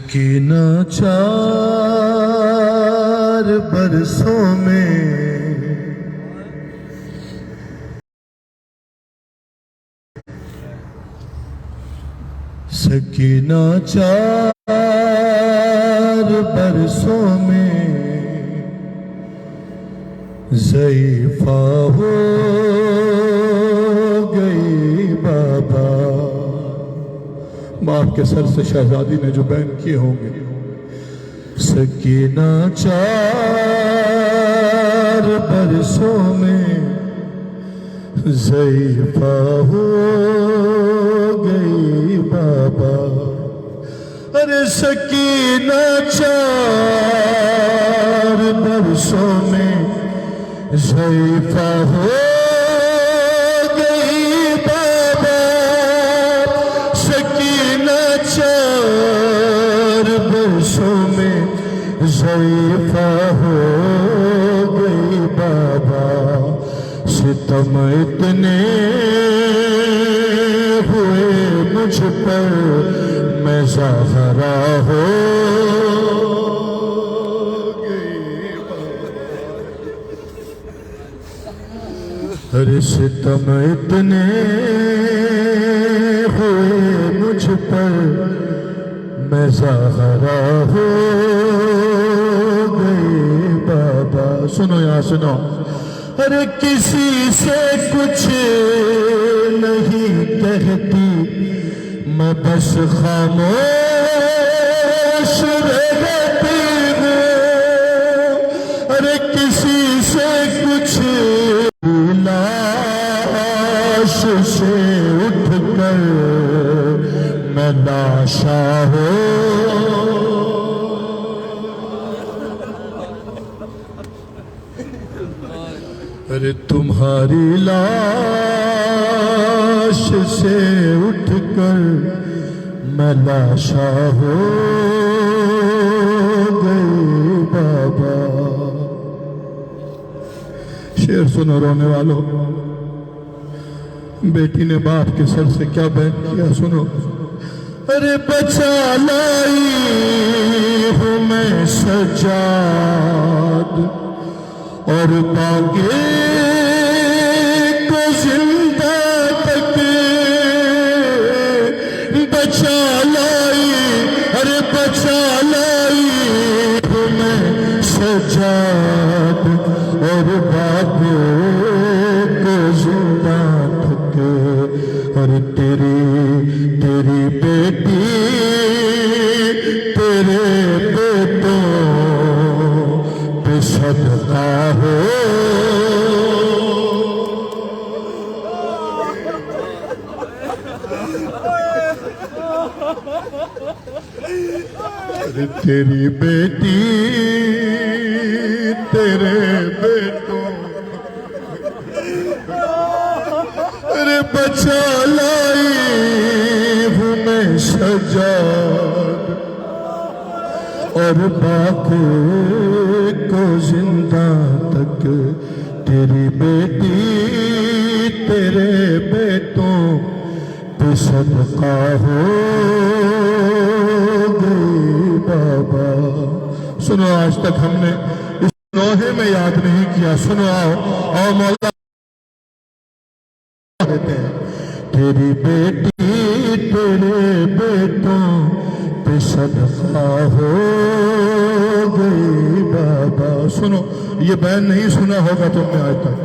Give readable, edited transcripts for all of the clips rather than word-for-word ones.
سکینہ 4 برسوں میں سکینہ 4 برسوں میں ضعیفہ ہو گئی بابا. باپ کے سر سے شہزادی نے جو بیان کیے ہوں گے. سکینہ 4 برسوں میں ضعیفہ ہو گئی بابا. ارے سکینہ 4 برسوں میں ضعیفہ ہو گئی بابا. سکینہ 4 برسوں میں ضعیفہ ہو گئی بابا. ستم اتنے ہوئے مجھ پر میں زہرا ہو گئی بابا. ارے ستم اتنے ہوئے مجھ پر میں زہرا ہو گئی بابا. سنو یہاں سنو. ارے کسی سے کچھ نہیں کہتی میں بس خاموش رہتی ہوں. ارے کسی سے کچھ لاش سے اٹھ کر میں لاشا ہو. ارے تمہاری لاش سے اٹھ کر میں لاشا ہو گئی بابا. شعر سنو رونے والوں. بیٹی نے باپ کے سر سے کیا بیان کیا سنو. ارے بچا لائی ہوں میں سجاد اور باغے کو زندہ تک بچا لائی. ارے بچا لائی ہوں میں سجاد اور باغے کو زندہ تک. اور تیری بیٹی تیرے بیٹوں پہ صدقہ ہو. تیری بیٹی تیرے بیٹوں ارے بچا لائی ہوں میں سجاد اور باقی کو زندہ تک. تیری بیٹی تیرے بیٹوں پہ صدقہ ہو گئی بابا. سنو آج تک ہم نے اس نوحے میں یاد نہیں کیا. سنو آؤ مولا کہتے ہیں تیری بیٹی تیرے بیٹوں پہ صدقہ ہو گئی بابا. سنو یہ بیان نہیں سنا ہوگا تم نے آج تک.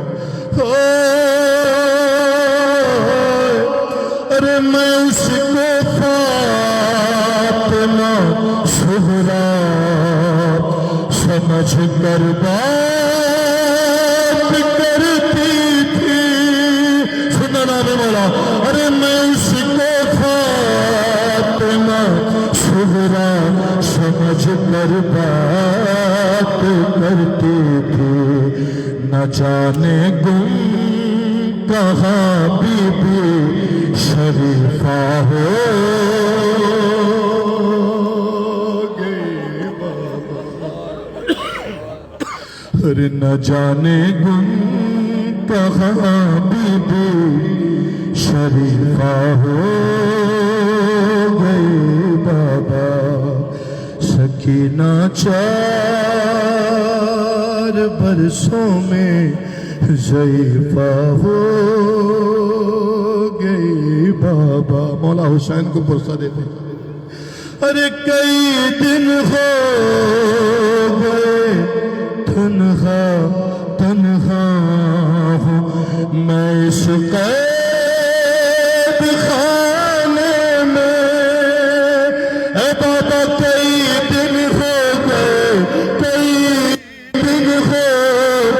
ارے میں اس کو فاطمہ سہرا سمجھ کر بات کرتی تھی. سننا نام مولا. ارے میں اس کو فاطمہ سہرا سمجھ کر بات کرتی تھی. نہ جانے گم کہاں بی بی شریفہ ہو گئی بابا. ارے نہ جانے گم کہاں بی بی شریفہ ہو گئی بابا. سکینہ 4 برسوں میں ضعیفہ ہو گئی بابا. مولا حسین کو پرسہ دیتے ہیں. ارے کئی دن ہو گئے تنہا تنہا ہوں میں اس قید خانے میں. اے بابا کئی دن ہو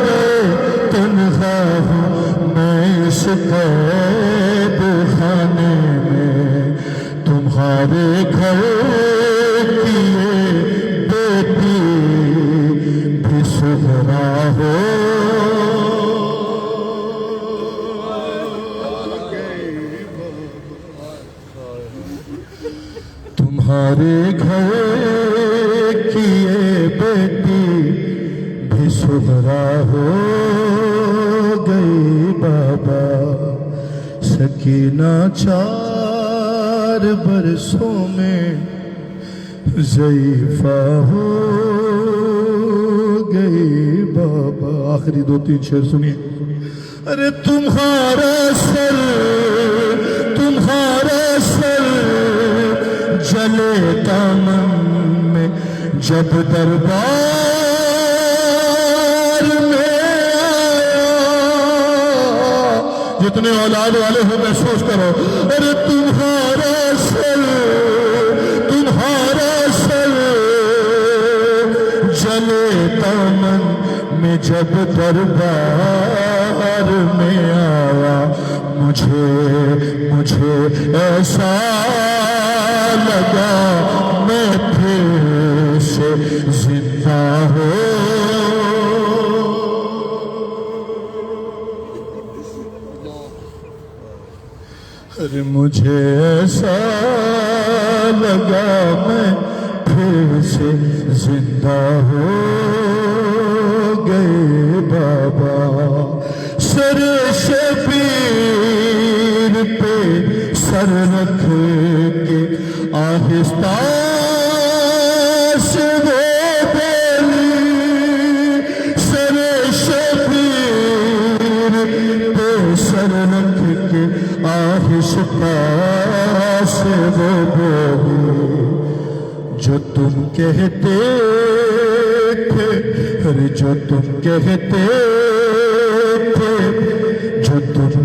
گئے تنہا ہوں میں اس قید خانے میں. تمہارے گھر تمہارے گھر کی یہ بیٹی بھی سغرا ہو گئی بابا. سکینہ 4 برسوں میں ضعیفہ ہو گئی بابا. آخری 2-3 شعر سنیے. ارے تمہارا سر جلے دامن میں جب دربار میں آیا. جتنے اولاد والے ہو محسوس کرو. ارے تمہارا سر جلے دامن میں جب دربار میں آیا. مجھے ایسا لگا میں پھر سے زندہ ہوں. ارے مجھے ایسا لگا میں پھر سے زندہ ہو گئے بابا. سر شبیر پہ سر رکھ کے آہستہ سے وہ بولی. سر شبیر پہ سر رکھ کے آہستہ سے وہ بولی. جو تم کہتے تھے جو تم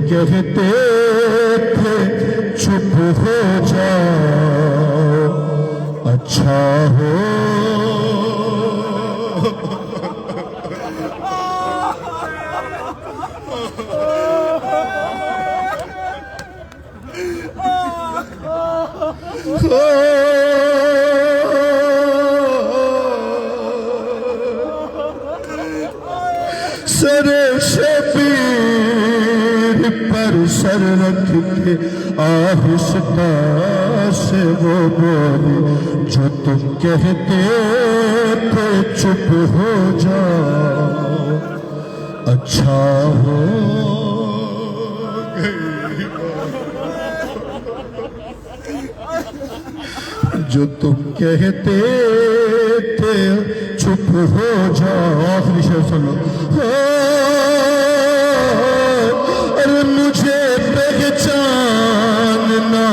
کہتے تھے چپ ہو جاؤ اچھا ہو. سر شبیر پر سر رکھ کے آہستہ سے وہ بولی. جو تم کہتے تھے چپ ہو جاؤ اچھا ہو گئی. جو تم کہتے تھے چپ ہو جاؤ. آخری شعر سنو. ارے مجھے پہچاننا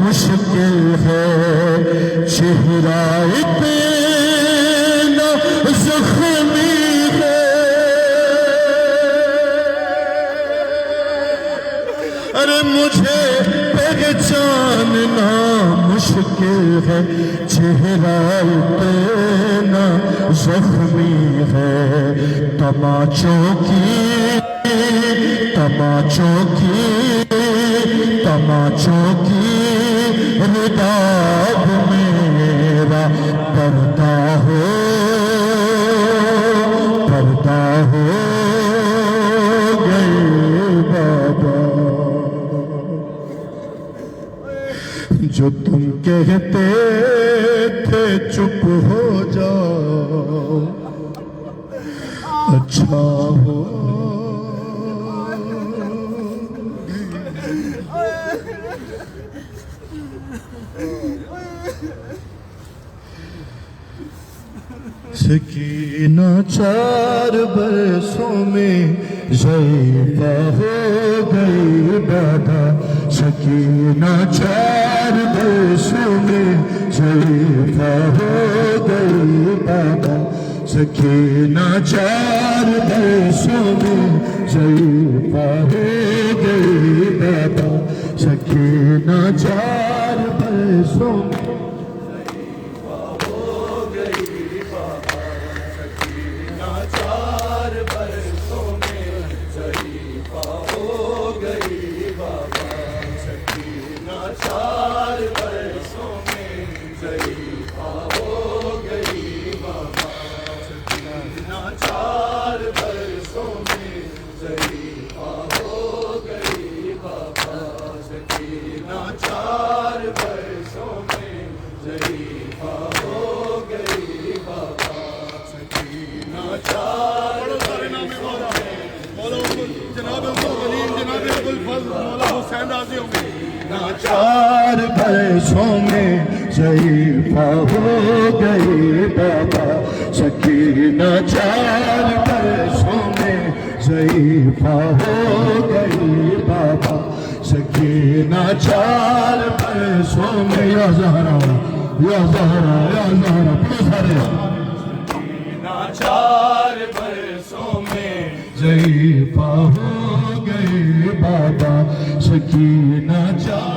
مشکل ہے چہرہ اتنا زخمی ہے. ارے مجھے پہچاننا مشکل ہے چہرہ اتنا زخمی ہے. تماچوں کی رداب میرا پردہ ہو گئے بابا. جو تم کہتے تھے چپ ہو جاؤ اچھا ہو. سکینہ 4 برسوں میں ضعیفہ ہو گئی بابا سکینہ 4 برسوں میں ضعیفہ ہو گئی بابا سکینہ 4 برسوں میں ضعیفہ ہو گئی بابا سکینہ 4 برسوں میں چار برسوں میں ضعیفہ ہو گئی بابا سکینہ 4 برسوں میں ضعیفہ ہو گئی بابا سکینہ 4 برسوں میں یا زہرا یا زہرا یا زہرا سارے سکینہ 4 برسوں میں ضعیفہ ہو گئی بابا سکینہ 4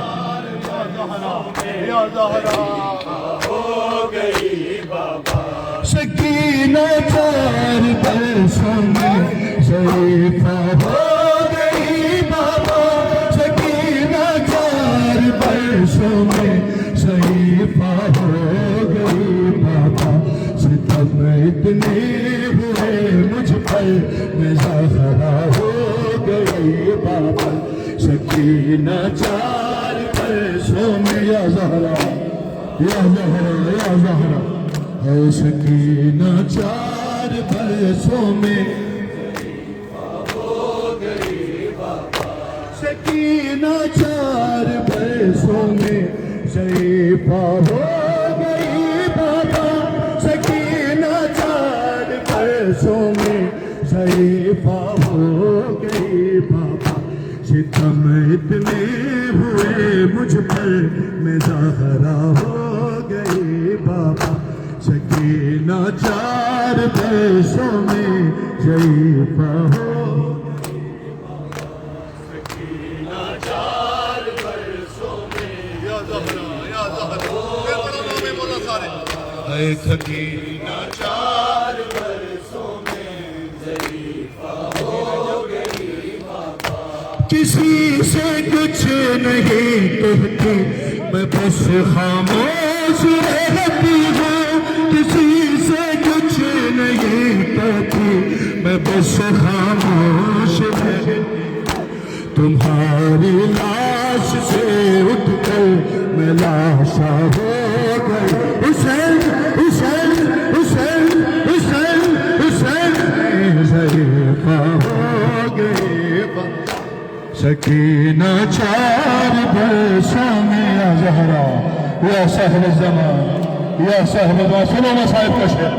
یا زہرا ہو گئی بابا سکینہ 4 برسوں میں ضعیفہ ہو گئی بابا سکینہ 4 برسوں میں ضعیفہ ہو گئی بابا ستم اتنے ہوئے مجھ پر میں زہرا ہو گئی بابا سکینہ 4 برسوں میں یا زہرا یا زہرا یا زہرا اے سکینہ 4 برسوں میں ہو گئی بابا سکینہ 4 برسوں میں ضعیفہ ہو گئی بابا سکینہ 4 برسوں میں ضعیفہ ہو گئی بابا ستم اتنے ہوئے مجھ پر میں زہرا ہو گئی بابا سکینہ 4 برسوں میں ضعیفہ ہو سکینہ 4 برسوں میں یا زہرا یا زہرا اے سکینہ 4 برسوں میں ضعیفہ ہو گئی بابا کسی سے کچھ نہیں کہتی میں بس خاموش رہتی ہوں کسی سے کچھ نہیں کہتی میں بس خاموش رہتی تمہاری لاش سے اٹھ کر میں لاشا ہو گئی حسین حسین حسین حسین حسین ضعیفہ ہو گئی سکینہ 4 برسوں میں یا زہرا یا صاحب الزمان یا صاحب الزمان سنو مصائب کا شعر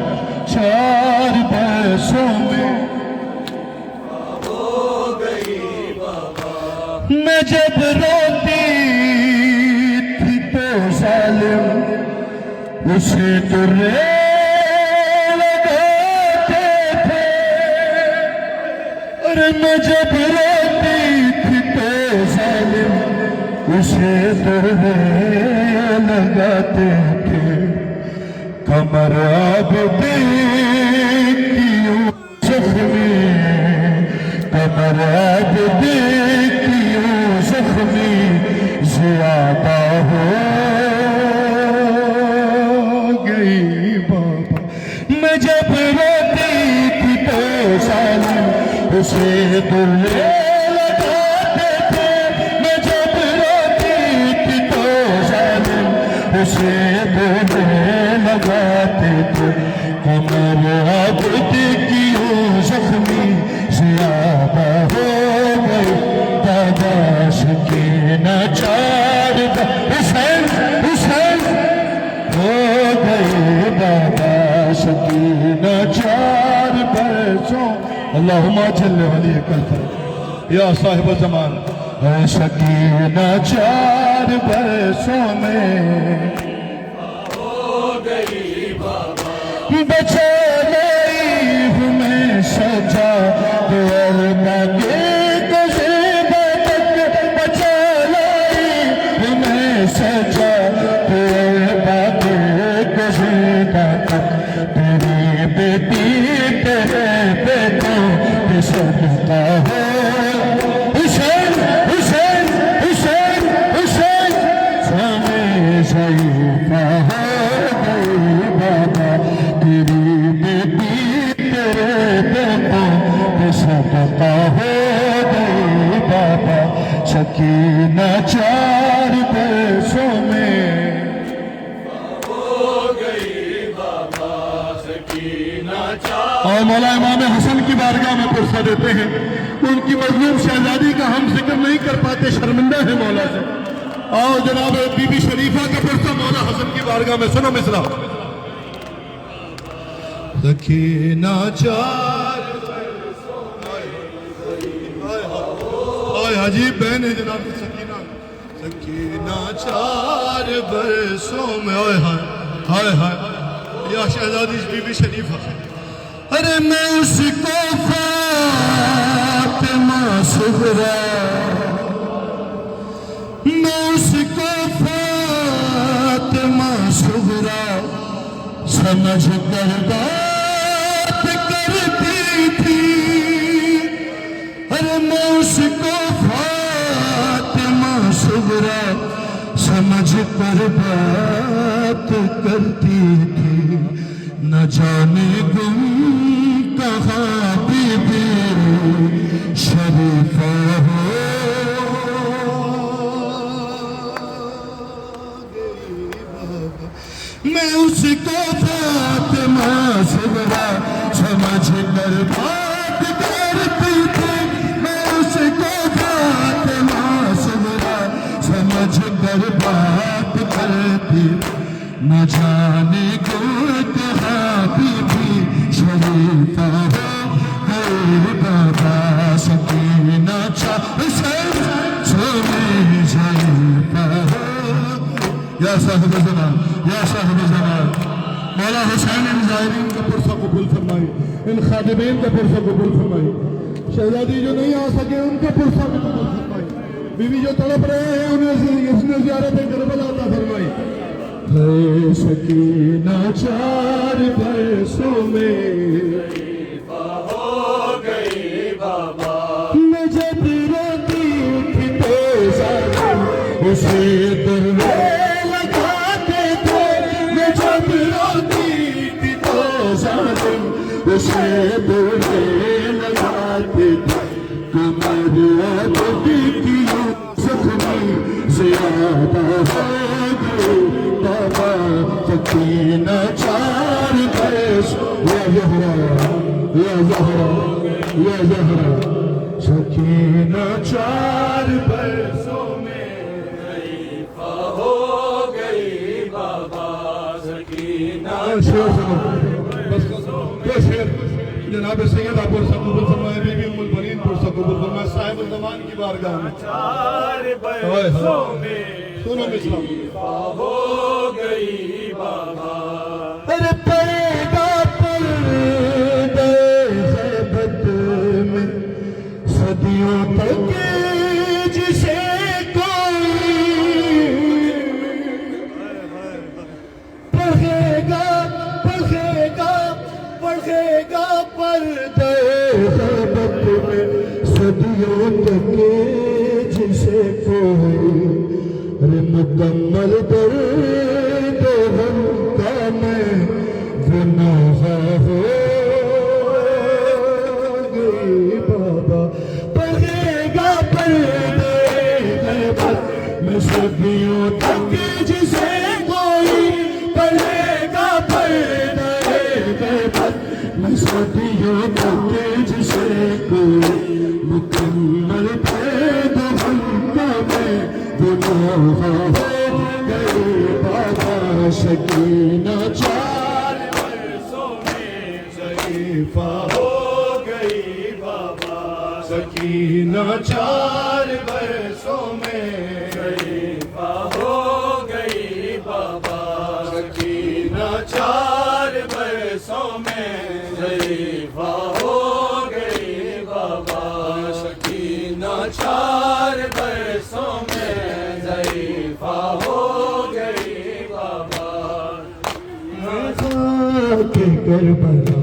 4 برسوں میں ہو گئی بابا میں جب روتی تھی تو ظالم اسے درے لگاتے تھے اور میں جب روتی تھی تو ظالم اسے درے لگاتے تھے کمر عابدی کی یوسف میں کمر عابدی کی یوسف میں زیادہ ہو گئی بابا میں جب روتی تھی تو ظالم اسے درے لگاتے تھے میں جب روتی تھی تو ظالم اسے درے لگاتے تھے کمر عابدی کی یوسف میں زیادہ ہو گئی دادا سکینہ 4 حسین حسین ہو گئی دادا سکینہ اللہم اجل ولیک الفرج یا صاحب الزمان اے سکینہ 4 برسوں میں بچا لائی ہوں میں سجا ورنہ کے گزیبہ تک بچا لائی ہوں میں سجا ورنہ کے گزیبہ تک تیری بیٹی تیرے بیٹوں پہ صدقہ ہے حسین حسین حسین حسین سامے ضعیفہ ہے بابا تیری بیٹی تیرے بیٹوں پہ صدقہ ہو گئی بابا سکینہ 4 برسوں میں ہو گئی بابا سکینہ 4 اور مولا امام حسن کی بارگاہ میں پرسہ دیتے ہیں ان کی مظلوم شہزادی کا ہم ذکر نہیں کر پاتے شرمندہ ہے مولا سے آؤ جناب بی بی شریفہ کا پرسہ مولا حسن کی بارگاہ میں سنو مصرع سکینہ 4 عجیب بہن ہے جناب سکینہ سکینہ 4 برسوں میں ہائے ہائے یا شہزادی بی بی شریفہ ارے میں اس کو فاطمہ صغرا میں اس کو فاطمہ صغرا سمجھ کر بات کرتی تھی ارے میں اس کو فاطمہ صغرا سمجھ کر بات کرتی تھی نہ جانے گم کہاں بی بی شریفہ ہو میں اس کو فاطمہ صغرا سمجھ کر بات کرتی تھی میں اس کو فاطمہ صغرا سمجھ کر بات کرتی نہ جانے کو کہاں بی بی شریفہ ہو گئی بابا سکینہ 4 سونے شریفہ ہو یا صاحب زمان یا صاحب زمان مولا حسین ان زائرین کا پرسہ قبول فرمائی ان خادمین کا پرسہ قبول فرمائی شہزادی جو نہیں آ سکے ان کا پرسہ بھی قبول فرمائی بیوی جو تڑپ رہے ہیں انہیں زیارت کربلا عطا فرمائی ہے سکینہ 4 برسوں میں ہو گئی بابا میں جب روتی تھی تو ظالم اسے دروے لگاتے تھے میں جب روتی تھی تو ظالم اسے دروے لگاتے تھے کمر عدد کی زخمی زیادہ ہو گئی بابا سکینہ 4 برس یا زہرا یا زہرا یا زہرا سکینہ 4 برسوں میں ضعیفہ ہو گئی بابا سکینہ 4 جناب سید آپ پرسہ قبول فرمائے بی بی ام البنین پرسہ قبول فرمائے صاحب الزمان کی بارگاہ میں 4 برسوں میں سنو مصرع ہو گئی بابا ارے پڑے گا پردے غیبت میں صدیوں تک جسے کوئی پڑھے گا پردے غیبت میں صدیوں تک جسے کوئی مکمل درد غم کا میں گناہ ہو گئی بابا پڑھے گا پردے غیبت میں صدیوں تک جسے کوئی پڑھے گا پردے غیبت میں صدیوں تک جسے کوئی مکمل درد غم کا میں گناہ ہو گئی بابا سکینہ 4 برسوں میں ضعیفہ ہو گئی سکینہ 4 برسوں میں ضعیفہ ہو گئی بابا سکینہ 4 برسوں میں ضعیفہ ہو گئی بابا سکینہ 4 برسوں میں ضعیفہ ہو گئی بابا خاک کربلا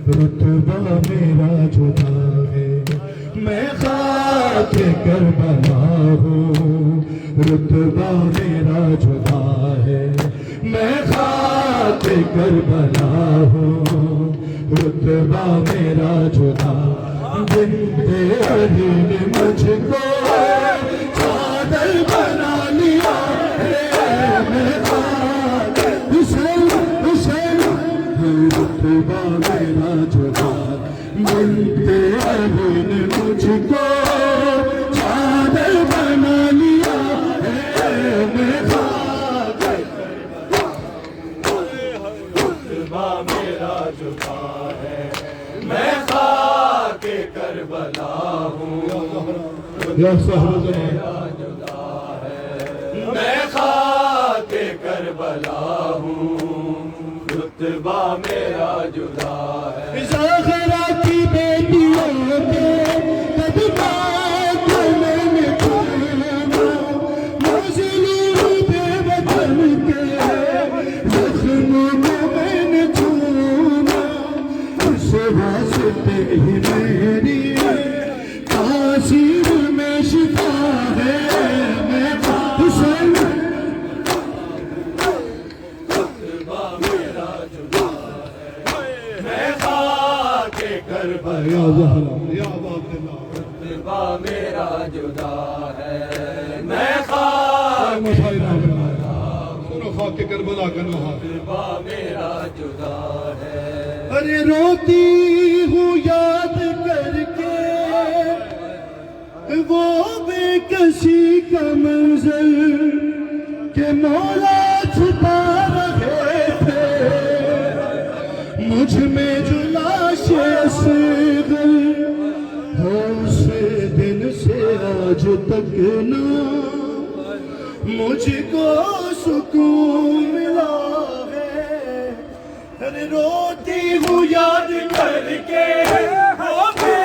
رتبہ میرا جدا ہے میں خاک کربلا ہوں رتبہ میرا جدا ہے میں خاک کربلا ہوں رتبہ میرا جدا بنت علی نے مجھ کو چادر بنا لیا ہے میں خاک حسین حسین رتبہ میرا جدا بنت علی نے مجھ کو چادر بنا لیا ہے میں خاک رتبہ میرا جدا ہے میں خاک کربلا ہوں رتبہ میرا جدا ہے میں خاک کربلا ہوں رتبہ میرا جدا ہے زہرا کی بیٹیوں کے قدمات میں نے چوما مظلوم بے وطن کے زخموں میں نے چوما اس واسطے ہی میری تاثیر میں شفا ہے میں حسین رتبہ میرا جدا ہے میں خاک کربلا یا زہرا یا عبداللہ رتبہ میرا جدا ہے میں خاک کربلا سنو خاک کربلا کا نوحہ رتبہ میرا جدا ہے ارے روتی ہوں یاد کر کے وہ بے کسی کا منظر کہ مولا چھپا رہے تھے مجھ میں جو لاش اصغر ہے اس دن سے آج تک نہ مجھ کو سکون ملا ہے ارے روتی ہوں یاد کر کے وہ بے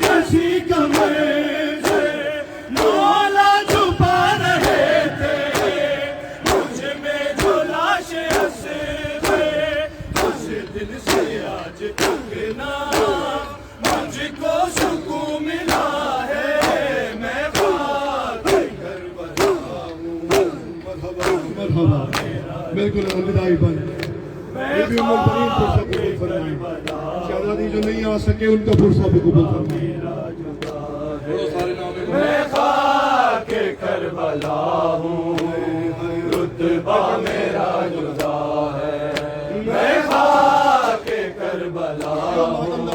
کسی کا منظر مولا چھپا رہے تھے مجھ میں جو لاش اصغر اس دن سے آج تک نہ مجھ کو سکون ملا ہے میں خاک کربلا ہوں مرحبا بالکل الوداعی بن یہ بھی عمر ترین فرصت قبول فرمائیں شہزادی جو نہیں آ سکے ان کا فرصت بھی قبول فرمائیں میں خاک کربلا ہوں رتبہ میرا جدا ہے میں خاک کربلا ہوں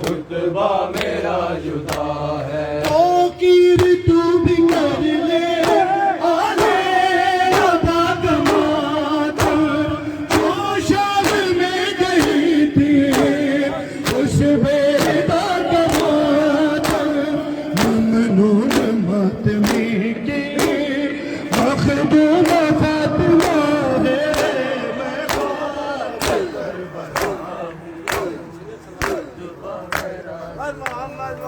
رتبہ میرا جدا ہے توقیر تو بھی کر لے محمد